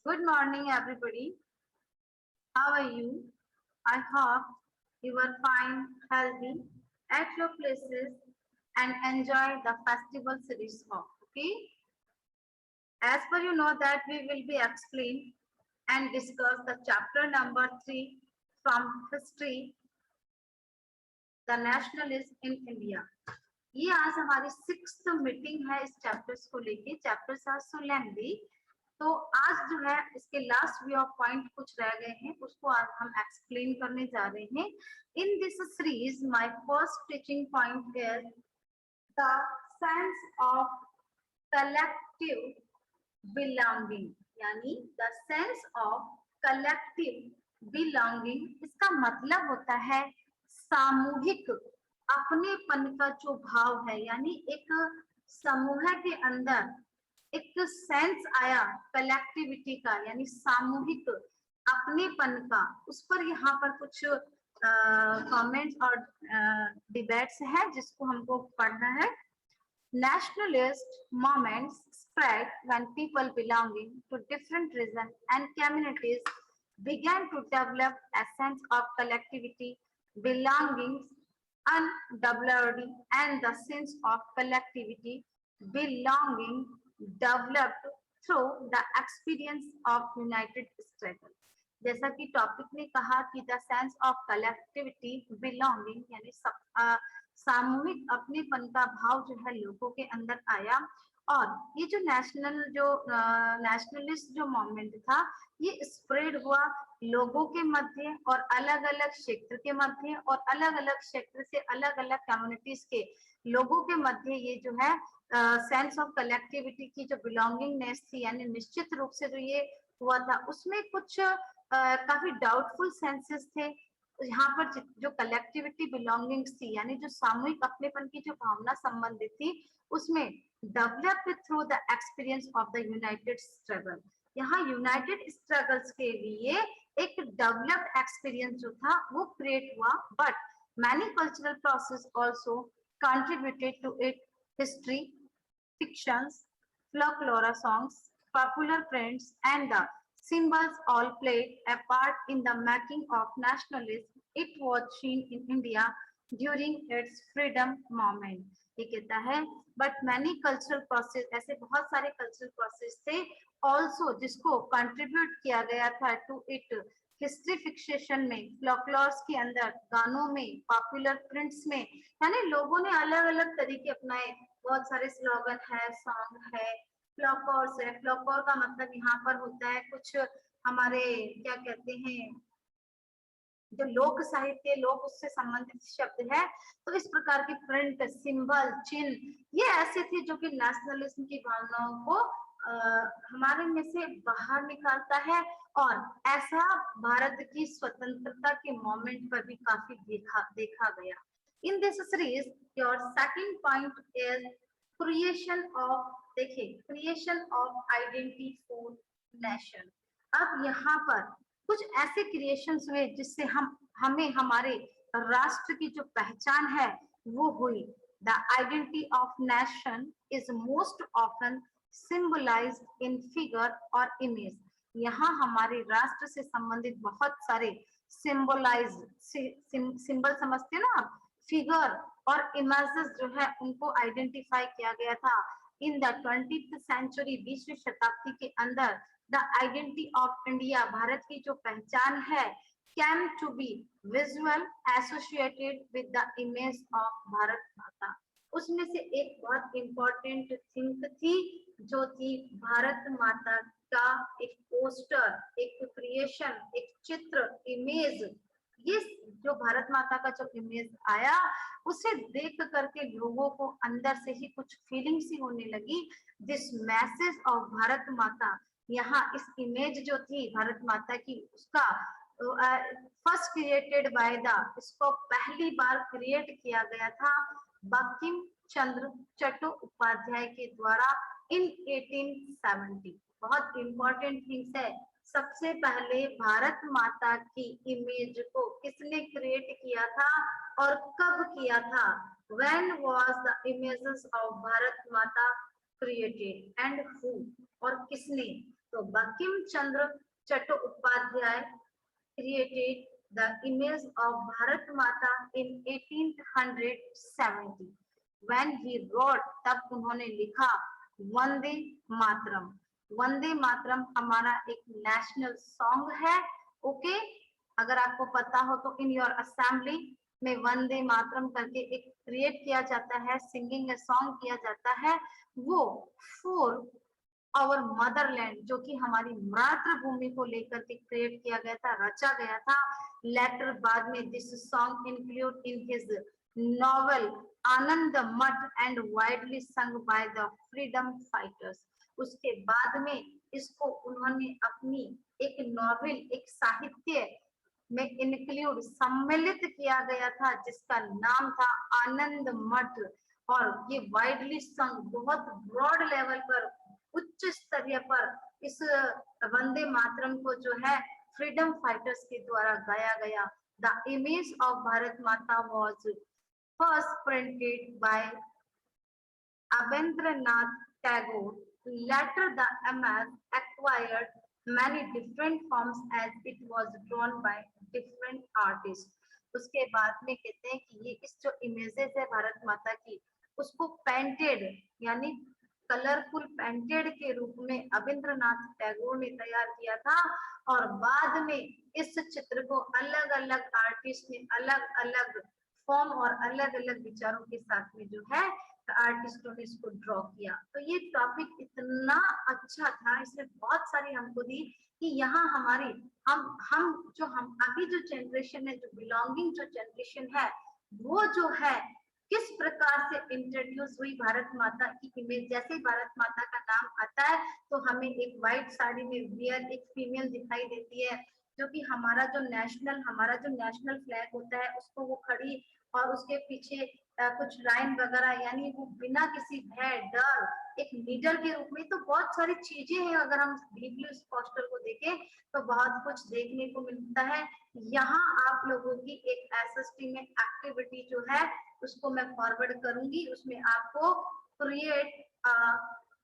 Good morning, everybody. How are you? I hope you are fine, healthy, at your places, and enjoy the festival series of. Okay. As per you know that we will be explain and discuss the chapter number 3 from history, the nationalism in India. ये आज हमारी 6th meeting है इस chapters को लेके. Chapters are so lengthy, तो आज जो है इसके लास्ट वे ऑफ पॉइंट कुछ रह गए हैं, उसको आज हम एक्सप्लेन करने जा रहे हैं. In this series my first teaching point is the sense of collective belonging, यानी the sense of collective belonging. इसका मतलब होता है सामूहिक अपनेपन का जो भाव है, यानी एक समूह के अंदर एक सेंस आया कलेक्टिविटी का, यानी सामूहिक अपनेपन का. उस पर यहाँ पर कुछ कमेंट्स और डिबेट्स है जिसको हमको पढ़ना है. Nationalist movements spread when people belonging to different regions and communities began to develop a sense of collectivity, belonging, undeveloped, and the sense of collectivity, belonging developed through the experience of united struggle. जैसा कि topic ने कहा कि the sense of collectivity belonging, यानी सामूहिक अपनेपन का भाव जो है लोगों के अंदर आया. और ये जो नेशनलिस्ट जो मूवमेंट था, ये स्प्रेड हुआ लोगों के मध्य और अलग अलग क्षेत्र के मध्य और अलग अलग क्षेत्र से अलग अलग कम्युनिटीज के लोगों के मध्य. ये जो है सेंस ऑफ कलेक्टिविटी की जो बिलोंगिंगनेस थी, यानी निश्चित रूप से जो ये हुआ था उसमें कुछ काफी डाउटफुल सेंसेस थे. यहाँ पर जो कलेक्टिविटी बिलोंगिंग्स थी, यानी जो सामूहिक अपनेपन की जो भावना संबंधित थी, उसमें developed through the experience of the United struggle. यहाँ यूनाइटेड स्ट्रगल्स के लिए एक डेवलप्ड एक्सपीरियंस जो था वो क्रिएट हुआ. But many cultural process also contributed to it. History, fictions, folklore songs, popular prints, and the symbols all played a part in the making of nationalism. It was seen in India during its freedom movement. ये कहता है but many cultural process, ऐसे बहुत सारे cultural process थे also जिसको contribute किया गया था टू इट. हिस्ट्री फिक्सेशन में, फ्लोकलोर्स के अंदर, गानों में, पॉपुलर प्रिंट्स में, यानी लोगों ने अलग अलग तरीके अपनाए. बहुत सारे स्लोगन है, सॉन्ग है, फ्लोकॉर्स है. फ्लोकॉर का मतलब यहाँ पर होता है कुछ हमारे क्या कहते हैं, जो लोक साहित्य, लोक उससे संबंधित शब्द है. तो इस प्रकार की प्रिंट, सिंबल, चिन्ह, ये ऐसे थे जो कि नेशनलिज्म की भावनाओं को हमारे में से बाहर निकालता है. और ऐसा भारत की स्वतंत्रता के मोमेंट पर भी काफी देखा गया. In this series your second point is creation of, देखिए, creation of identity for nation. अब यहाँ पर कुछ ऐसे क्रिएशंस हुए जिससे हमें हमारे राष्ट्र की जो पहचान है वो हुई. The identity of nation is most often symbolized in figure और इमेज. यहाँ हमारे राष्ट्र से संबंधित बहुत सारे सिंबल समझते हैं ना आप, फिगर और इमेजेस जो है उनको आइडेंटिफाई किया गया था. इन द 20th सेंचुरी, 20वीं शताब्दी के अंदर, the identity of India, Bharat की जो पहचान है, came to be visual associated with the image of Bharat Mata. उसमें से एक बहुत इंपॉर्टेंट थिंग थी जो थी भारत माता का एक पोस्टर, एक क्रिएशन, एक चित्र, इमेज. ये जो भारत माता का जो इमेज आया, उसे देख करके लोगों को अंदर से ही कुछ फीलिंग सी होने लगी. दिस मैसेज ऑफ भारत माता, यहाँ इस इमेज जो थी भारत माता की, उसका फर्स्ट क्रिएटेड बाय द, इसको पहली बार क्रिएट किया गया था बंकिम चंद्र चट्टोपाध्याय के द्वारा इन 1870. बहुत इंपॉर्टेंट थिंग्स है. सबसे पहले भारत माता की इमेज को किसने क्रिएट किया था और कब किया था? When was the images of Bharat माता created and who, और किसने? तो Bankim Chandra Chattopadhyay created the image of Bharat Mata in 1870 when he wrote, तब उन्होंने लिखा वंदे मातरम। वंदे मातरम हमारा एक नेशनल सॉन्ग है। ओके, अगर आपको पता हो तो इन योर असेंबली में वंदे मातरम करके एक क्रिएट किया जाता है, सिंगिंग ए सॉन्ग किया जाता है, वो फॉर आवर मदरलैंड, जो कि हमारी मातृभूमि को लेकर के क्रिएट किया गया था, रचा गया था। लेटर बाद में this song include in his novel Anand Math and widely sung by the freedom fighters. उसके बाद में इसको उन्होंने अपनी एक नॉवेल, एक साहित्य में इंक्लूड, सम्मिलित किया गया था, जिसका नाम था आनंद मठ। और ये वाइडली संग, बहुत ब्रॉड लेवल पर, उच्च स्तरीय पर इस वंदे मातरम को जो है फ्रीडम फाइटर्स के द्वारा गाया गया। द इमेज ऑफ भारत माता was first printed by Rabindranath Tagore. Later, the image acquired many different forms as it was drawn by different artists. उसके बाद में कहते हैं कि ये इस जो इमेजेस है भारत माता की, उसको पेंटेड यानी कलरफुल पेंटेड के रूप में रविंद्रनाथ टैगोर ने तैयार किया था। और बाद में इस चित्र को अलग अलग आर्टिस्ट ने अलग अलग फॉर्म और अलग अलग विचारों के साथ में जो है आर्टिस्टों ने इसको ड्रॉ किया। तो ये टॉपिक इतना अच्छा था, इसने बहुत सारी हमको दी कि यहाँ हमारी हम अभी जो जनरेशन है, जो बिलोंगिंग जो जनरेशन है, वो जो है किस प्रकार से इंट्रोड्यूस हुई भारत माता की इमेज। जैसे भारत माता का नाम आता है तो हमें एक व्हाइट साड़ी में वियर एक फीमेल दिखाई देती है, जो कि हमारा जो नेशनल फ्लैग होता है उसको वो खड़ी, और उसके पीछे कुछ लाइन वगैरह, यानी वो बिना किसी भय डर एक लीडर के रूप में। तो बहुत सारी चीजें हैं, अगर हम डीपली उस पोस्टर को देखें तो बहुत कुछ देखने को मिलता है। यहाँ आप लोगों की एक एसएसटी में एक्टिविटी जो है उसको मैं फॉरवर्ड करूंगी, उसमें आपको क्रिएट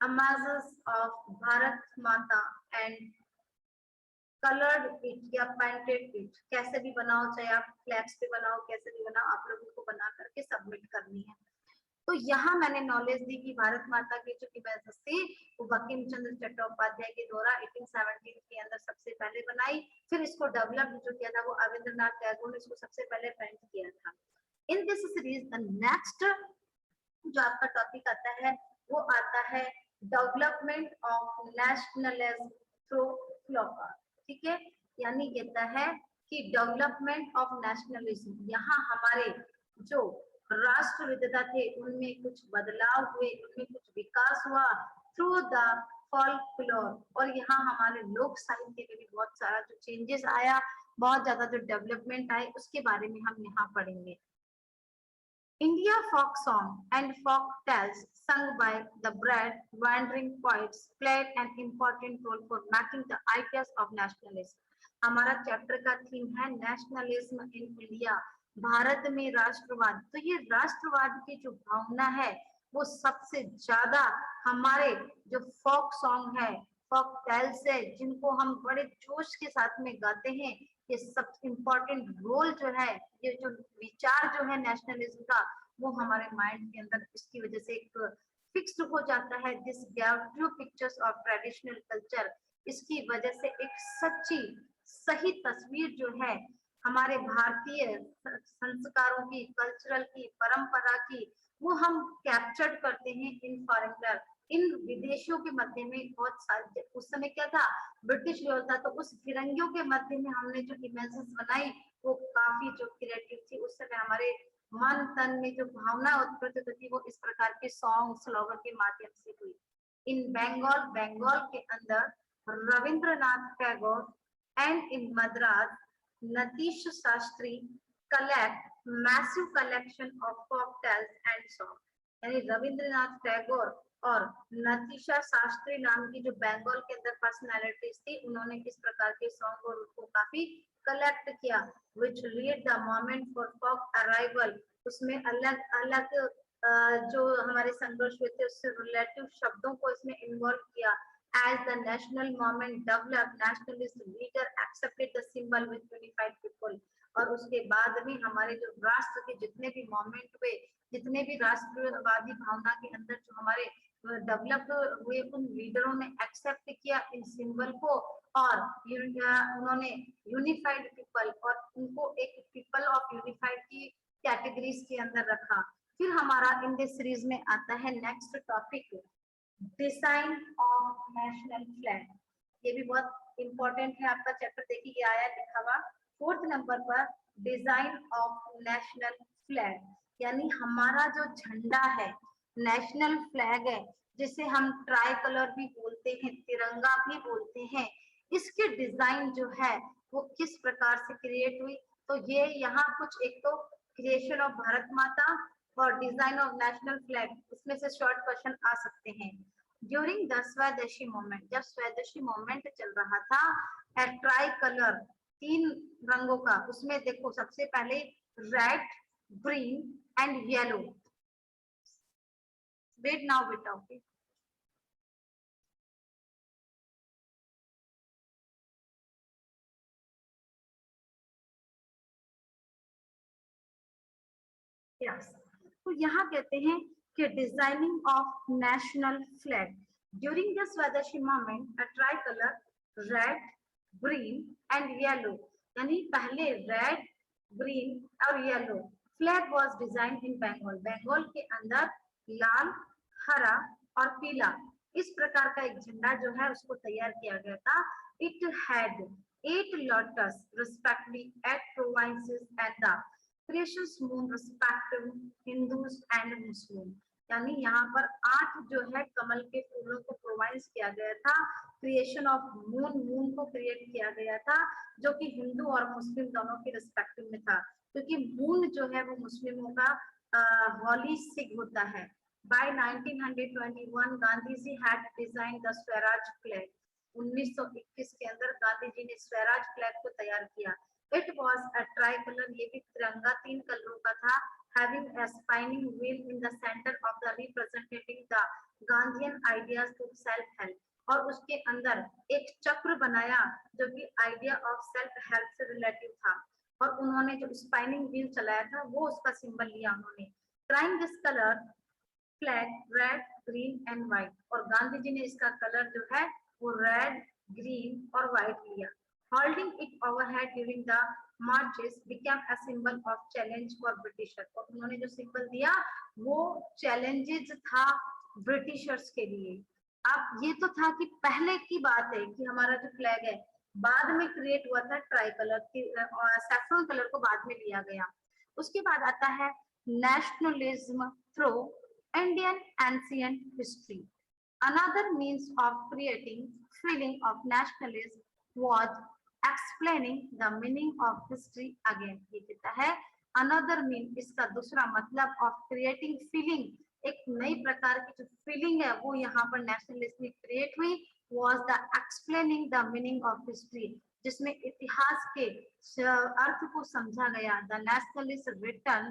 इमेजेस ऑफ भारत माता एंड कलर्ड इट या पेंटेड इट, कैसे भी बनाओ, चाहे आप फ्लैक्स पे बनाओ, कैसे भी बनाओ, आप लोगों को बना करके सबमिट करनी है। तो यहाँ मैंने नॉलेज दी कि भारत माता की जो इमेजेस थी वो बंकिम चंद्र चट्टोपाध्याय के द्वारा 1817 के अंदर सबसे पहले बनाई। फिर इसको डेवलप जो किया था वो रविंद्रनाथ टैगोर ने इसको सबसे पहले पेंट किया था। इन दिस सीरीज द नेक्स्ट जो आपका टॉपिक आता है वो आता है डेवलपमेंट ऑफ नेशनलिज्म थ्रू फ्लोकर। ठीक है, यानी कहता है कि डेवलपमेंट ऑफ नेशनलिज्म, यहाँ हमारे जो राष्ट्र विविधता थे उनमें कुछ बदलाव हुए, उनमें कुछ विकास हुआ थ्रू द फॉल्कलोर। और यहाँ हमारे लोक साहित्य में भी बहुत सारा जो चेंजेस आया, बहुत ज्यादा जो डेवलपमेंट आए, उसके बारे में हम यहाँ पढ़ेंगे। India folk song and folk tales sung by the broad wandering poets played an important role for making the ideas of nationalism. हमारा चैप्टर का थीम है नेशनलिज्म इन इंडिया, भारत में राष्ट्रवाद। तो ये राष्ट्रवाद की जो भावना है वो सबसे ज्यादा हमारे जो फोक सॉन्ग है, फोक टेल्स है, जिनको हम बड़े जोश के साथ में गाते हैं, ये सब इम्पोर्टेंट रोल जो है, ये जो विचार जो है नेशनलिज्म का, वो हमारे माइंड के अंदर इसकी वजह से एक फिक्स्ड हो जाता है। This gave true pictures of traditional culture, इसकी वजह से एक सच्ची सही तस्वीर जो है हमारे भारतीय संस्कारों की, कल्चरल की, परंपरा की, वो हम कैप्चर करते हैं इन फॉरेनर, इन विदेशियों के मध्य में। बहुत सारे उस समय क्या था, ब्रिटिश रूल था, तो उस फिरंगियों के मध्य में हमने जो इमेजेस बनाई वो काफी जो क्रिएटिव थी। उस समय हमारे मन तन में जो भावना उत्पन्न होती वो इस प्रकार के सॉन्ग स्लोगन के माध्यम से हुई। इन बंगाल के अंदर Rabindranath Tagore and in Madras Natesa Shastri collect massive collection of folk tales and song। यानी रविंद्रनाथ टैगोर और नतीशा शास्त्री नाम की जो बंगाल के अंदर पर्सनालिटीज थी, उन्होंने इस प्रकार के सॉन्ग और उसको काफी कलेक्ट किया। which read the moment for folk arrival, उसमें अलग अलग जो हमारे संघर्ष हुए थे उससे रिलेटिव शब्दों को इसमें इन्वॉल्व किया। as the national movement developed, nationalist leader accepted the symbol with unified people. और उसके बाद भी हमारे जो राष्ट्र के जितने भी मूवमेंट हुए, जितने भी राष्ट्रवादी भावना के अंदर जो हमारे डेवलप हुए, उन लीडरों ने एक्सेप्ट किया इन सिंबल को और उन्होंने यूनिफाइड पीपल और उनको एक पीपल ऑफ यूनिफाइड की कैटेगरीज के अंदर रखा। फिर हमारा इन दिस सीरीज में आता है next topic, design of national flag. ये भी बहुत इंपॉर्टेंट है, आपका चैप्टर देखिए ये आया लिखा हुआ 4th नंबर पर, डिजाइन ऑफ नेशनल फ्लैग, यानी हमारा जो झंडा है, नेशनल फ्लैग है, जिसे हम ट्राई कलर भी बोलते हैं, तिरंगा भी बोलते हैं, इसके डिजाइन जो है वो किस प्रकार से क्रिएट हुई। तो ये यहाँ कुछ एक तो क्रिएशन ऑफ भारत माता और डिजाइन ऑफ नेशनल फ्लैग, इसमें से शॉर्ट क्वेश्चन आ सकते हैं। ड्यूरिंग द स्वदेशी मूवमेंट, जब स्वदेशी मूवमेंट चल रहा था, ट्राई कलर 3 रंगों का, उसमें देखो सबसे पहले red, green and yellow. Wait now बेटा, ओके। यस, तो यहाँ कहते हैं कि designing of national flag during the swadeshi movement, tricolour red, green and yellow, यानी पहले रेड, ग्रीन और yellow flag was design in Bengal. Bengal के अंदर लाल, हरा और पीला इस प्रकार का एक झंडा जो है उसको तैयार किया गया था। It had 8 lotus respectively at provinces and the precious moon respective Hindus and Muslim, यानी यहाँ पर 8 जो है कमल के फूलों को प्रोवाइड किया गया था, क्रिएशन ऑफ मून, मून को क्रिएट किया गया था जो कि हिंदू और मुस्लिम दोनों के रिस्पेक्टिव में था, क्योंकि मून जो है वो मुस्लिमों का हॉली सिग होता है। By 1921 Gandhi ji had designed the Swaraj flag, 1921 के अंदर गांधी जी ने स्वराज फ्लैग को तैयार किया। It was a try colour, ये भी तिरंगा 3 कलरों का था, having a spinning wheel in the center of the representing the Gandhian ideas to self help, और उसके अंदर एक चक्र बनाया जो कि आइडिया ऑफ सेल्फ हेल्प से रिलेटिव था, और उन्होंने जो स्पाइनिंग व्हील चलाया था वो उसका सिंबल लिया उन्होंने। Crime this colour flag red, green and white, और गांधी जी ने इसका कलर जो है वो रेड, ग्रीन और व्हाइट लिया। Holding it overhead during the marches became a symbol of challenge for Britishers, और उन्होंने जो सिंबल दिया वो चैलेंजेस था ब्रिटिशर्स के लिए। अब ये तो था कि पहले की बात है कि हमारा जो फ्लैग है बाद में क्रिएट हुआ था ट्राई कलर की, और सैफरन कलर को बाद में लिया गया। उसके बाद आता है nationalism through Indian ancient history. Another means of creating feeling of nationalism was explaining the meaning of history again। ये कहता है another mean, इसका दूसरा मतलब of creating feeling, एक नई प्रकार की जो फीलिंग है वो यहाँ पर नेशनलिज्म में क्रिएट हुई, was the explaining the meaning of history, जिसमें इतिहास के अर्थ को समझा गया। The nationalist written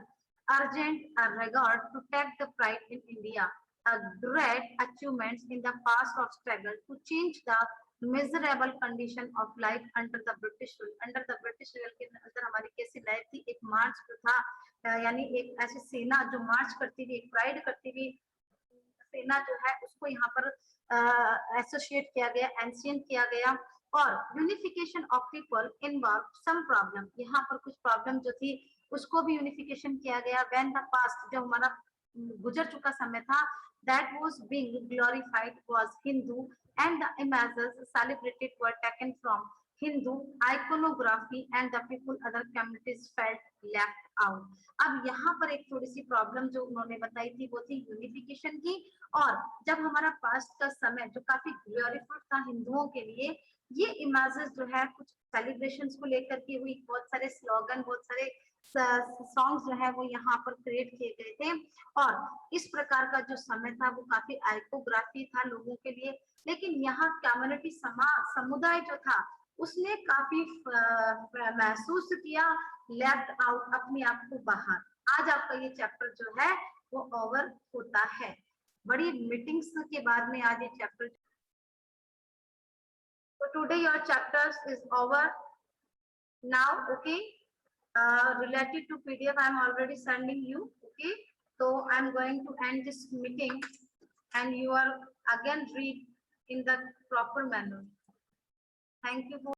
urgent a regard to take the pride in India, a great achievements in the past of struggle to change the miserable condition of life under the British rule। under the British rule के अंदर हमारी कैसी life थी, एक मार्च था, यानी एक ऐसी सेना जो मार्च करती थी, एक प्राइड करती थी सेना जो है उसको यहाँ पर एसोसिएट किया गया, एंशिएंट किया गया। और unification of people involve some problem, यहाँ पर कुछ प्रॉब्लम जो थी उसको भी यूनिफिकेशन किया गया। व्हेन द पास्ट, जब हमारा गुजर चुका समय था, that was being glorified was Hindu and the images celebrated were taken from Hindu iconography and the people other communities felt left out। अब यहाँ पर एक थोड़ी सी प्रॉब्लम जो उन्होंने बताई थी वो थी यूनिफिकेशन की, और जब हमारा पास्ट का समय जो काफी ग्लोरीफुल था हिंदुओं के लिए, ये इमेजेस जो है कुछ सेलिब्रेशंस को लेकर के हुई, बहुत सारे स्लोगन, बहुत सारे सॉन्ग्स जो है वो यहाँ पर क्रिएट किए गए थे, और इस प्रकार का जो समय था वो काफी आइकोग्राफी था लोगों के लिए। लेकिन यहाँ कम्युनिटी समुदाय जो था उसने काफी महसूस किया लेफ्ट आउट, अपने आप को बाहर। आज आपका ये चैप्टर जो है वो ओवर होता है। बड़ी मीटिंग्स के बाद में आज ये chapter today your chapters is over now. Okay, related to PDF I am already sending you. Okay, so I'm going to end this meeting and you are again read in the proper manner. Thank you for